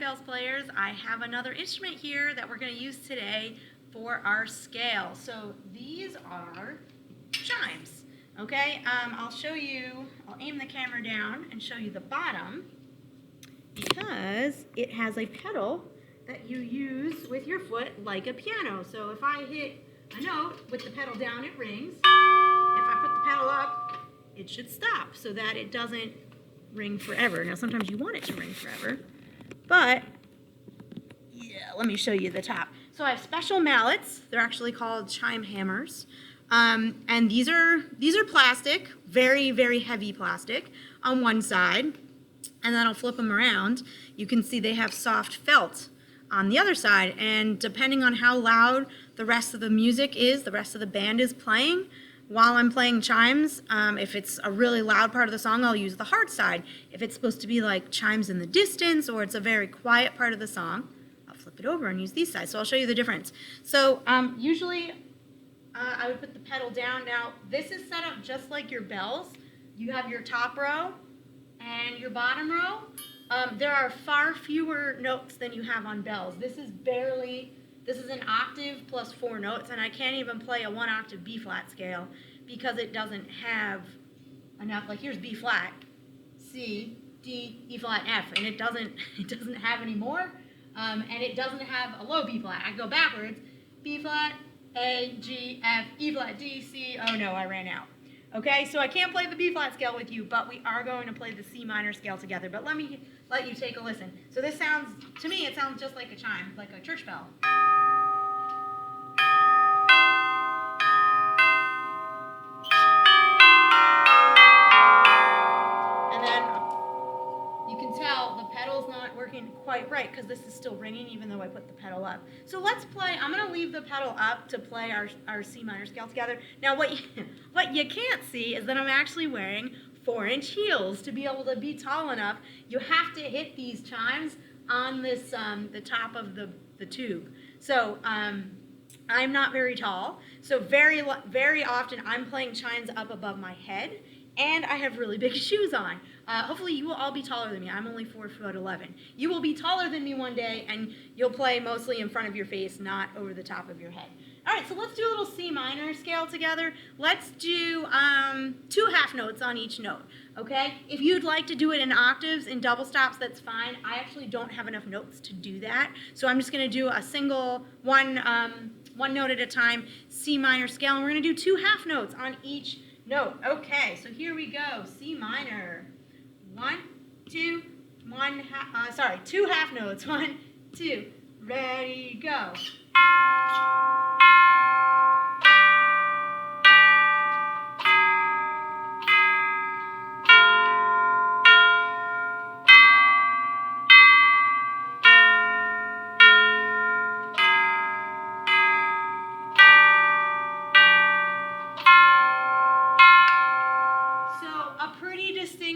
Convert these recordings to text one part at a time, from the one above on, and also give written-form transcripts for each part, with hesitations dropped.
Bells players, I have another instrument here that we're going to use today for our scale. So these are chimes. Okay, I'll show you, I'll aim the camera down and show you the bottom because it has a pedal that you use with your foot like a piano. So if I hit a note with the pedal down, it rings. If I put the pedal up, it should stop so that it doesn't ring forever. Now sometimes you want it to ring forever. But, yeah, let me show you the top. So I have special mallets. They're actually called chime hammers. And these are plastic, very, very heavy plastic on one side. And then I'll flip them around. You can see they have soft felt on the other side. And depending on how loud the rest of the music is, the rest of the band is playing, while I'm playing chimes, if it's a really loud part of the song, I'll use the hard side. If it's supposed to be like chimes in the distance or it's a very quiet part of the song, I'll flip it over and use these sides. So I'll show you the difference. So usually I would put the pedal down. Now this is set up just like your bells. You have your top row and your bottom row. There are far fewer notes than you have on bells. This is an octave plus 4 notes, and I can't even play a 1-octave B flat scale because it doesn't have enough. Like here's B flat, C, D, E flat, F, and it doesn't have any more, and it doesn't have a low B flat. I go backwards, B flat, A, G, F, E flat, D, C. Oh no, I ran out. Okay, so I can't play the B flat scale with you, but we are going to play the C minor scale together. But let me let you take a listen. So this sounds, to me, it sounds just like a chime, like a church bell. Working quite right because this is still ringing even though I put the pedal up. So let's play. I'm going to leave the pedal up to play our C minor scale together. Now what you can't see is that I'm actually wearing 4-inch heels. To be able to be tall enough, you have to hit these chimes on this the top of the tube. So I'm not very tall, so very often I'm playing chimes up above my head, and I have really big shoes on. Hopefully you will all be taller than me. I'm only 4'11". You will be taller than me one day, and you'll play mostly in front of your face, not over the top of your head. All right, so let's do a little C minor scale together. Let's do 2 half notes on each note, okay? If you'd like to do it in octaves, in double stops, that's fine. I actually don't have enough notes to do that, so I'm just going to do a single one note at a time C minor scale, and we're going to do 2 half notes on each note. Okay, so here we go. C minor. 1, 2, 2 half notes. 1, 2, ready, go.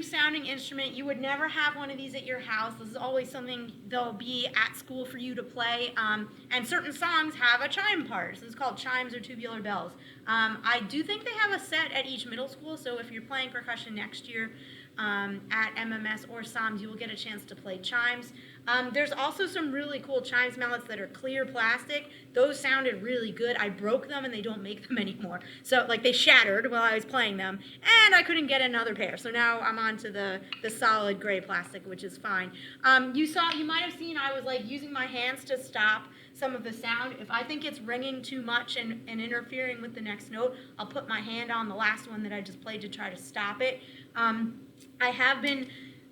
Sounding instrument. You would never have one of these at your house. This is always something they'll be at school for you to play, and certain songs have a chime part. So it's called chimes or tubular bells. I do think they have a set at each middle school, so if you're playing percussion next year at MMS or SOMS, you will get a chance to play chimes. There's also some really cool chimes mallets that are clear plastic. Those sounded really good. I broke them and they don't make them anymore. So like they shattered while I was playing them, and I couldn't get another pair. So now I'm on to the solid gray plastic, which is fine. You might have seen I was like using my hands to stop some of the sound. If I think it's ringing too much and interfering with the next note, I'll put my hand on the last one that I just played to try to stop it.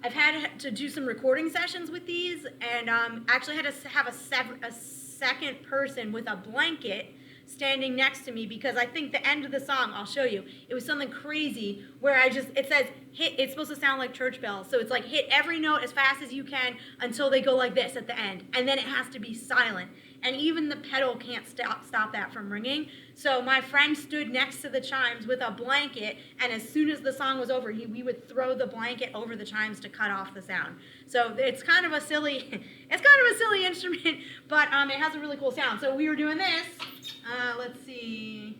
I've had to do some recording sessions with these, and actually had to have a second person with a blanket standing next to me because I think the end of the song, I'll show you, it was something crazy where it says hit, it's supposed to sound like church bells, so it's like hit every note as fast as you can until they go like this at the end, and then it has to be silent. And even the pedal can't stop that from ringing. So my friend stood next to the chimes with a blanket, and as soon as the song was over, we would throw the blanket over the chimes to cut off the sound. So it's kind of a silly instrument, but it has a really cool sound. So we were doing this. Let's see.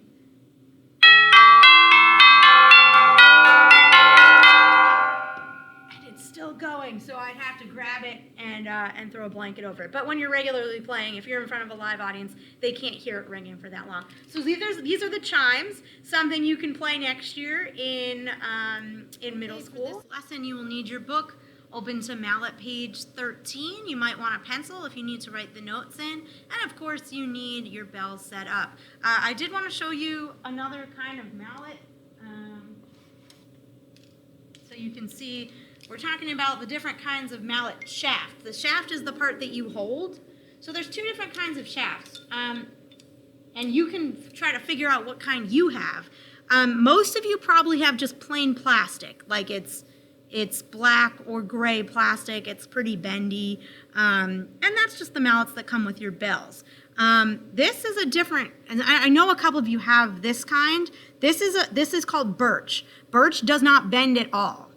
And it's still going, so I'd have to grab it and throw a blanket over it. But when you're regularly playing, if you're in front of a live audience, they can't hear it ringing for that long. So these are the chimes, something you can play next year in middle school. For this lesson, you will need your book. Open to Mallet page 13. You might want a pencil if you need to write the notes in. And of course, you need your bells set up. I did want to show you another kind of mallet. So you can see we're talking about the different kinds of mallet shaft. The shaft is the part that you hold. So there's two different kinds of shafts. And you can try to figure out what kind you have. Most of you probably have just plain plastic, like it's black or gray plastic. It's pretty bendy. And that's just the mallets that come with your bells. This is a different, and I know a couple of you have this kind. This is called birch. Birch does not bend at all.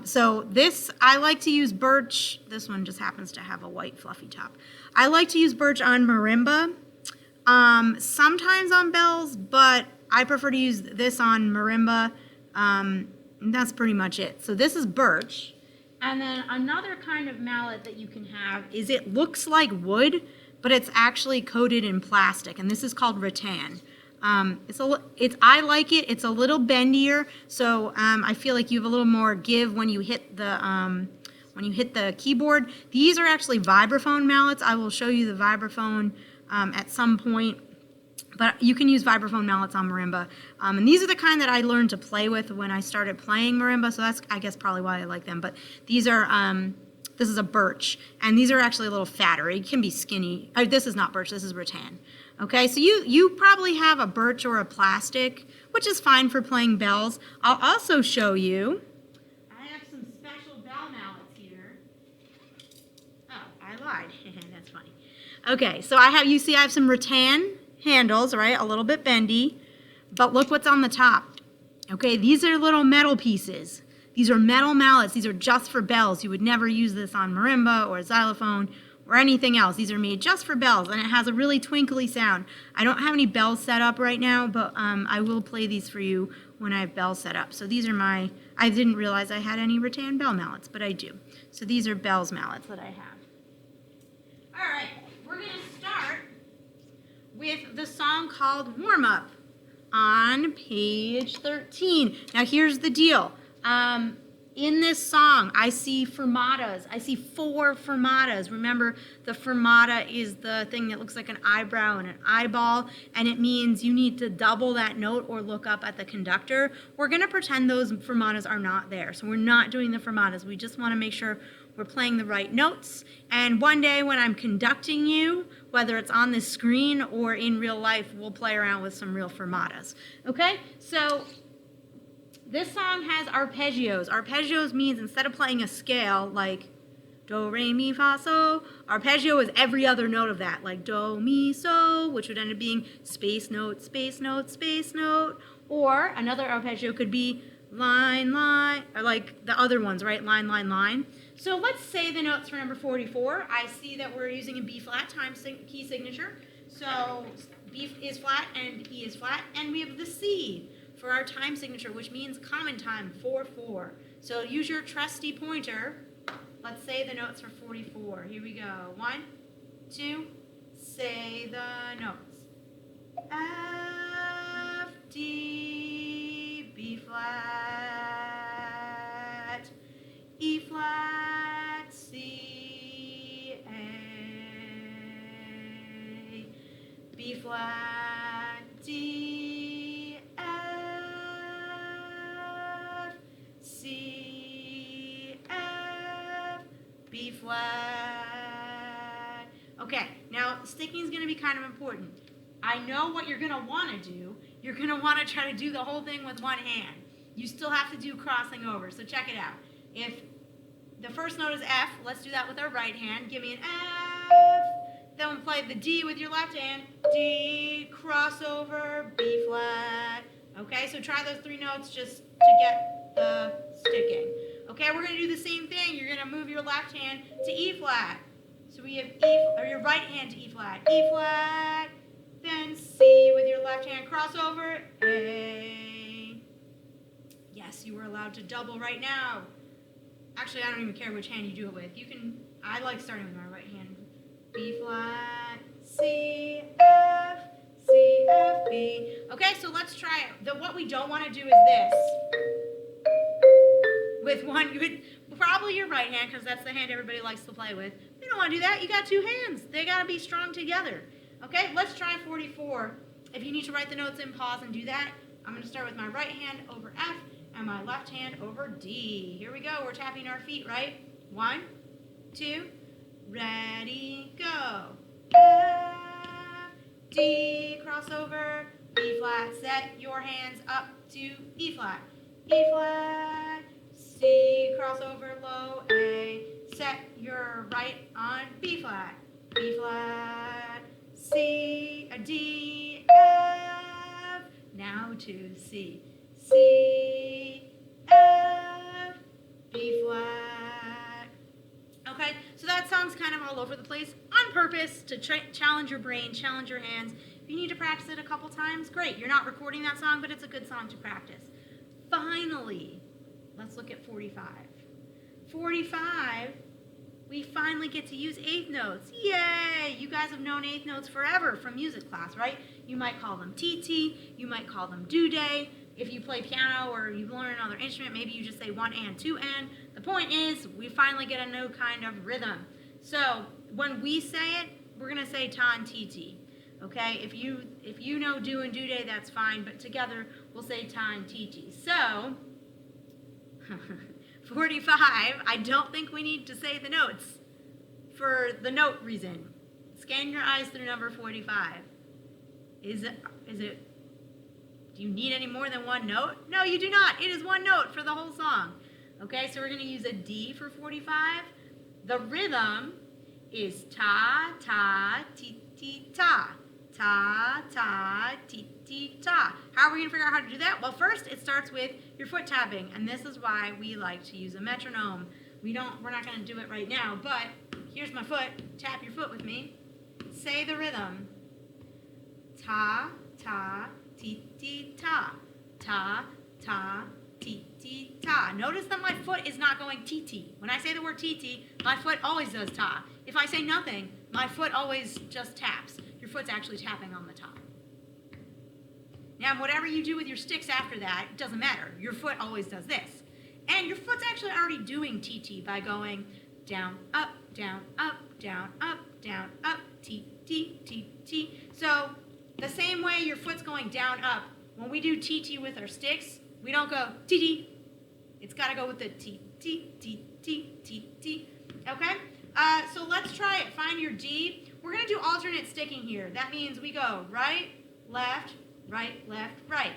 So this, I like to use birch. This one just happens to have a white fluffy top. I like to use birch on marimba, sometimes on bells, but I prefer to use this on marimba. And that's pretty much it. So this is birch. And then another kind of mallet that you can have is it looks like wood, but it's actually coated in plastic, and this is called rattan. I like it. It's a little bendier, so I feel like you have a little more give when you hit the keyboard. These are actually vibraphone mallets. I will show you the vibraphone at some point. But you can use vibraphone mallets on marimba. And these are the kind that I learned to play with when I started playing marimba, so that's, I guess, probably why I like them. But these are, this is a birch, and these are actually a little fatter. It can be skinny. This is not birch, this is rattan. Okay, so you probably have a birch or a plastic, which is fine for playing bells. I'll also show you, I have some special bell mallets here. Oh, I lied. That's funny. Okay, so I have some rattan handles, right? A little bit bendy, but look what's on the top. Okay, these are little metal pieces. These are metal mallets. These are just for bells. You would never use this on marimba or xylophone or anything else. These are made just for bells, and it has a really twinkly sound. I don't have any bells set up right now, but I will play these for you when I have bells set up. So these are I didn't realize I had any rattan bell mallets, but I do. So these are bells mallets that I have. All right, we're going to start with the song called Warm Up on page 13. Now here's the deal. In this song, I see fermatas. I see 4 fermatas. Remember, the fermata is the thing that looks like an eyebrow and an eyeball, and it means you need to double that note or look up at the conductor. We're going to pretend those fermatas are not there, so we're not doing the fermatas. We just want to make sure we're playing the right notes. And one day when I'm conducting you, whether it's on this screen or in real life, we'll play around with some real fermatas. Okay? So this song has arpeggios. Arpeggios means instead of playing a scale like do, re, mi, fa, so, arpeggio is every other note of that, like do, mi, so, which would end up being space note, space note, space note. Or another arpeggio could be line, line, or like the other ones, right? Line, line, line. So let's say the notes for number 44. I see that we're using a B flat time key signature. So B is flat and E is flat, and we have the C for our time signature, which means common time, 4/4. So use your trusty pointer. Let's say the notes for 44. Here we go. 1, 2, say the notes. F, D, B flat, E flat, C, A, B flat, D, F, C, F, B flat. Okay, now sticking is going to be kind of important. I know what you're going to want to do. You're going to want to try to do the whole thing with one hand. You still have to do crossing over, so check it out. If the first note is F, let's do that with our right hand. Give me an F. Then we'll play the D with your left hand. D, crossover, B flat. Okay, so try those 3 notes just to get the sticking. Okay, we're going to do the same thing. You're going to move your left hand to E flat. So we have E, or your right hand to E flat. E flat, then C with your left hand, crossover, A. Yes, you were allowed to double right now. Actually, I don't even care which hand you do it with. You can, I like starting with my right hand. B flat, C, F, C, F, B. Okay, so let's try it. What we don't want to do is this. With one, probably your right hand, because that's the hand everybody likes to play with. You don't want to do that. You got two hands. They got to be strong together. Okay, let's try 44. If you need to write the notes in, pause and do that. I'm going to start with my right hand over F and my left hand over D. Here we go. We're tapping our feet, right? 1, 2, ready, go. F, D, crossover, B flat. Set your hands up to B flat. B flat, C, crossover, low, A. Set your right on B flat. B flat, C, D, F. Now to C. C, F, B flat. Okay, so that song's kind of all over the place on purpose to challenge your brain, challenge your hands. If you need to practice it a couple times, great. You're not recording that song, but it's a good song to practice. Finally, let's look at 45. 45, we finally get to use eighth notes. Yay! You guys have known eighth notes forever from music class, right? You might call them TT, you might call them do-day. If you play piano or you learn another instrument, maybe you just say 1 and 2 and. The point is, we finally get a new kind of rhythm. So when we say it, we're going to say ta and TT. Okay? If you know do and do-day, that's fine, but together we'll say ta and TT. So 45, I don't think we need to say the notes for the note reason. Scan your eyes through number 45. Is it, do you need any more than one note? No, you do not. It is one note for the whole song. Okay, so we're going to use a D for 45. The rhythm is ta, ta, ti, ti, ta. Ta, ta, ti, ti, ta. How are we going to figure out how to do that? Well, first it starts with your foot tapping, and this is why we like to use a metronome. We're not going to do it right now, but here's my foot. Tap your foot with me. Say the rhythm. Ta, ta, ti, ti, ta. Ta, ta, ti, ti, ta. Notice that my foot is not going ti-ti. When I say the word ti-ti, my foot always does ta. If I say nothing, my foot always just taps. Your foot's actually tapping on the top. Now, whatever you do with your sticks after that, it doesn't matter. Your foot always does this. And your foot's actually already doing TT by going down, up, down, up, down, up, down, up, T, T, T, T. So the same way your foot's going down, up, when we do TT with our sticks, we don't go TT. It's got to go with the T, T, T, T, T, T. Okay? So let's try it. Find your D. We're going to do alternate sticking here. That means we go right, left, right,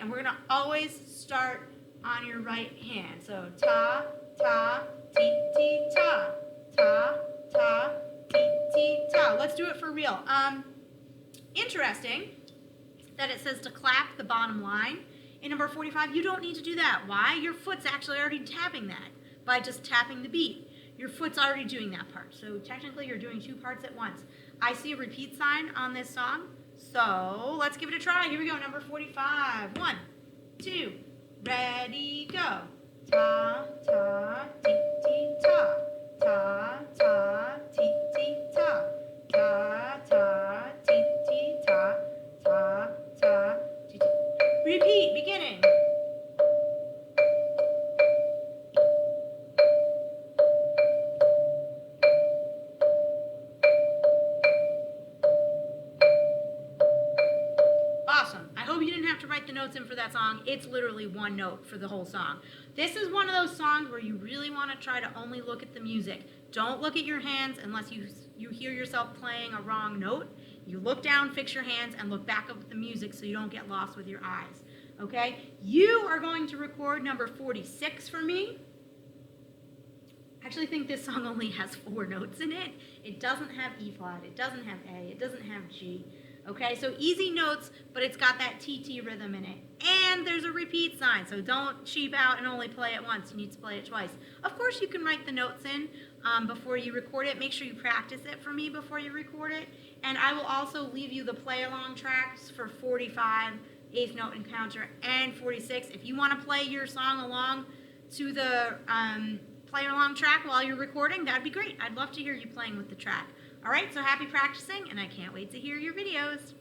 and we're going to always start on your right hand. So ta, ta, ti, ti, ta, ta, ta, ti, ti, ta. Let's do it for real. Interesting that it says to clap the bottom line. In number 45, you don't need to do that. Why? Your foot's actually already tapping that by just tapping the beat. Your foot's already doing that part. So technically you're doing two parts at once. I see a repeat sign on this song, so let's give it a try. Here we go, number 45. 1, 2, ready, go. Ta, ta, ti, ti, ta. Ta, ta, ti, ti, ta. Ta, ta, ti, ti, ta. Ta, ta, ti, ti. Repeat, beginning. Awesome. I hope you didn't have to write the notes in for that song. It's literally one note for the whole song. This is one of those songs where you really want to try to only look at the music. Don't look at your hands unless you hear yourself playing a wrong note. You look down, fix your hands, and look back up at the music so you don't get lost with your eyes. Okay? You are going to record number 46 for me. I actually think this song only has 4 notes in it. It doesn't have E flat, it doesn't have A, it doesn't have G. Okay, so easy notes, but it's got that TT rhythm in it. And there's a repeat sign, so don't cheap out and only play it once. You need to play it twice. Of course, you can write the notes in before you record it. Make sure you practice it for me before you record it. And I will also leave you the play-along tracks for 45, eighth note encounter, and 46. If you want to play your song along to the play along track while you're recording, that'd be great. I'd love to hear you playing with the track. All right, so happy practicing, and I can't wait to hear your videos.